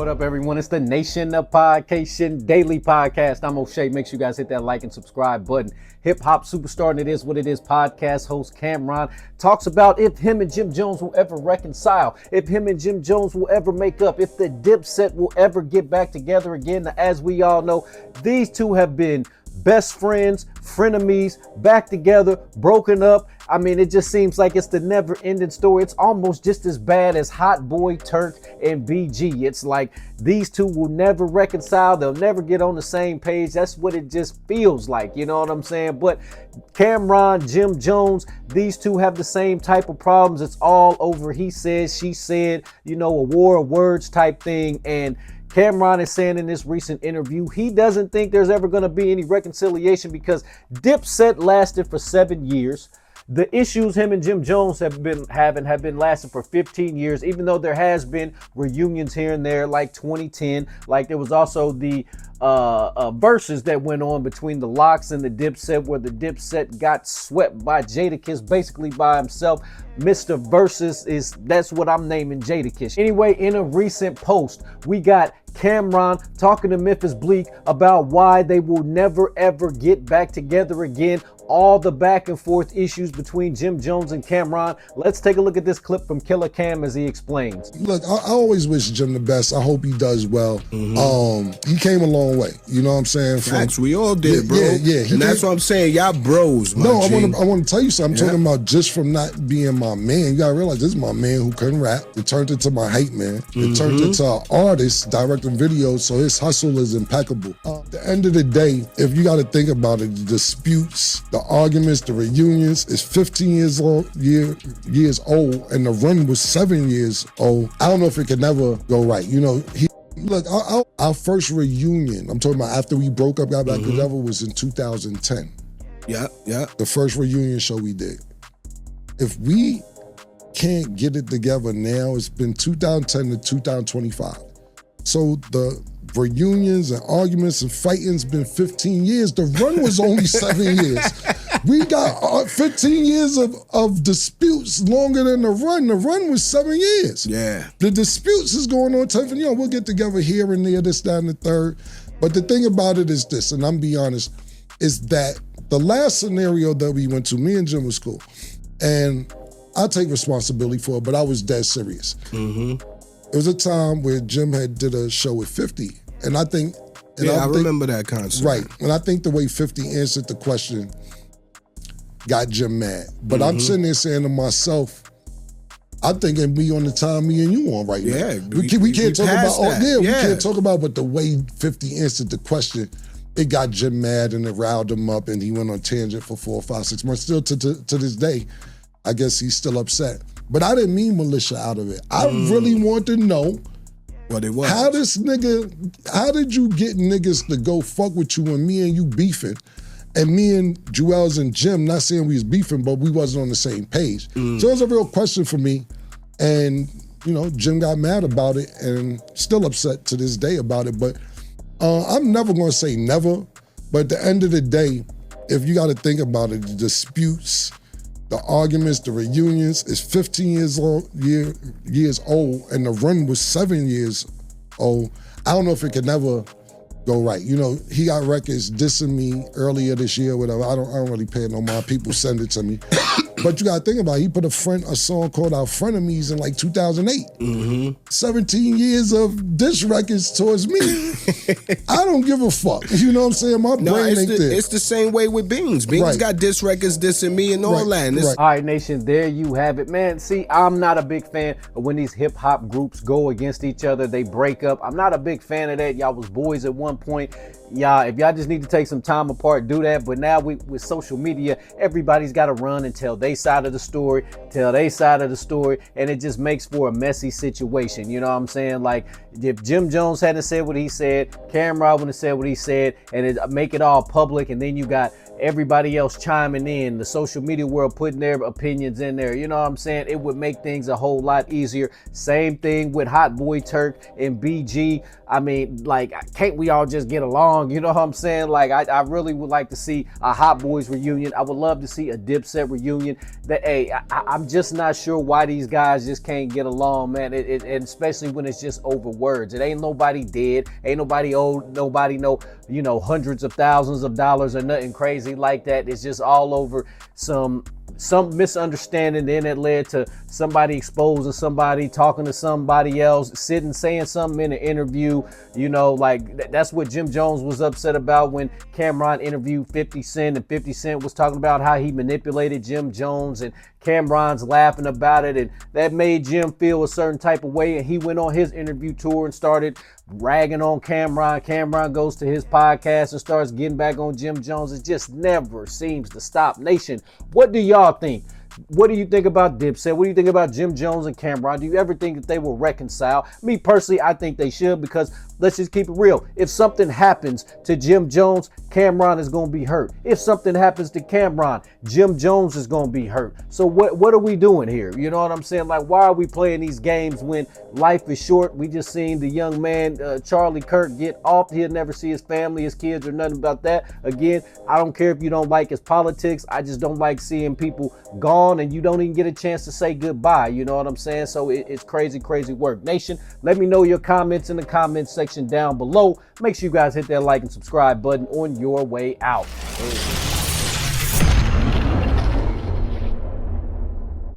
What up, everyone? It's the Nation of Podcation Daily Podcast. I'm O'Shea. Make sure you guys hit that like and subscribe button. Hip hop superstar and It Is What It Is podcast host Cameron talks about if him and Jim Jones will ever reconcile, if him and Jim Jones will ever make up, if the DIPSET will ever get back together again. As we all know, these two have been best friends, frenemies, back together, broken up. I mean, it just seems like it's the never-ending story. It's almost just as bad as Hot Boy Turk and BG. It's like these two will never reconcile. They'll never get on the same page. That's what it just feels like. You know what I'm saying? But Cameron, Jim Jones, these two have the same type of problems. It's all over he said, she said, you know, a war of words type thing. And Cameron is saying in this recent interview, he doesn't think there's ever going to be any reconciliation because DIPSET lasted for 7 years. The issues him and Jim Jones have been lasting for 15 years, even though there has been reunions here and there, like 2010. Like there was also the verses that went on between the Locks and the DIPSET, where the DIPSET got swept by Jadakiss basically by himself. Mr. Versus that's what I'm naming Jadakiss. Anyway, in a recent post, we got Cameron talking to Memphis Bleak about why they will never ever get back together again. All the back and forth issues between Jim Jones and Cameron. Let's take a look at this clip from Killer Cam as he explains. Look, I always wish Jim the best. I hope he does well. He came a long way. You know what I'm saying? Facts, we all did, bro. Yeah. And that's what I'm saying. Y'all bros, my No, G. I want to tell you something. I'm talking about just from not being my man. You gotta realize this is my man who couldn't rap. It turned into my hype man. It turned into an artist directing videos, so his hustle is impeccable. At the end of the day, if you gotta think about it, the disputes, the arguments, the reunions is 15 years old, and the run was 7 years old. I don't know if it could never go right. You know, look, our first reunion, I'm talking about after we broke up, got back together, was in 2010. Yeah. The first reunion show we did. If we can't get it together now, it's been 2010 to 2025. So the reunions and arguments and fighting's been 15 years. The run was only 7 years. We got 15 years of disputes longer than the run. The run was 7 years. Yeah. The disputes is going on 10, you know, we'll get together here and there, this, that, and the third. But the thing about it is this, and I'm be honest, is that the last scenario that we went to, me and Jim was cool. And I take responsibility for it, but I was dead serious. It was a time where Jim had did a show with 50. And I think... I remember that concert. Right. And I think the way 50 answered the question got Jim mad. But I'm sitting there saying to myself, I'm thinking we on the time me and you on right now. Yeah, we can't talk about... that. We can't talk about, but the way 50 answered the question, it got Jim mad and it riled him up and he went on tangent for 4, 5, 6 months. Still to this day, I guess he's still upset. But I didn't mean militia out of it. I really want to know what it was. how did you get niggas to go fuck with you when me and you beefing? And me and Jewels and Jim, not saying we was beefing, but we wasn't on the same page. So it was a real question for me. And, you know, Jim got mad about it and still upset to this day about it. But I'm never gonna say never. But at the end of the day, if you gotta think about it, the disputes, the arguments, the reunions is 15 years old, and the run was 7 years old. I don't know if it could never go right. You know, he got records dissing me earlier this year, whatever. I don't really pay no mind. People send it to me. But you gotta think about it. He put a song called Our Frenemies in like 2008. 17 years of diss records towards me. I don't give a fuck. You know what I'm saying? My brain ain't there. It's the same way with Beans. Beans got diss records dissing me and all that. And All right, Nation, there you have it. Man, see, I'm not a big fan of when these hip-hop groups go against each other. They break up. I'm not a big fan of that. Y'all was boys at one point. Y'all, if y'all just need to take some time apart, do that. But now with social media, everybody's got to run and tell their side of the story, and it just makes for a messy situation. You know what I'm saying? Like, if Jim Jones hadn't said what he said, Cameron wouldn't have said what he said, and it make it all public, and then you got everybody else chiming in, the social media world putting their opinions in there. You know what I'm saying? It would make things a whole lot easier. Same thing with Hot Boy Turk and BG. I mean, like, can't we all just get along? wrong. You know what I'm saying? Like, I really would like to see a Hot Boys reunion. I would love to see a Dipset reunion. I'm just not sure why these guys just can't get along, man. And especially when it's just over words. It ain't nobody dead. Ain't nobody owed nobody no, hundreds of thousands of dollars or nothing crazy like that. It's just all over some misunderstanding. Then it led to somebody exposing somebody, talking to somebody else, saying something in an interview. You know, like that's what Jim Jones was upset about when Cameron interviewed 50 Cent, and 50 Cent was talking about how he manipulated Jim Jones, and Cameron's laughing about it, and that made Jim feel a certain type of way, and he went on his interview tour and started ragging on Cameron. Cameron goes to his podcast and starts getting back on Jim Jones. It just never seems to stop. Nation, what do y'all think? What do you think about Dipset? What do you think about Jim Jones and Cameron? Do you ever think that they will reconcile? Me personally, I think they should, because let's just keep it real. If something happens to Jim Jones, Cameron is going to be hurt. If something happens to Cameron, Jim Jones is going to be hurt. So what are we doing here? You know what I'm saying? Like, why are we playing these games when life is short? We just seen the young man, Charlie Kirk, get off. He'll never see his family, his kids, or nothing about that. Again, I don't care if you don't like his politics. I just don't like seeing people gone and you don't even get a chance to say goodbye. You know what I'm saying? So it's crazy work. Nation, let me know your comments in the comment section down below. Make sure you guys hit that like and subscribe button on your way out.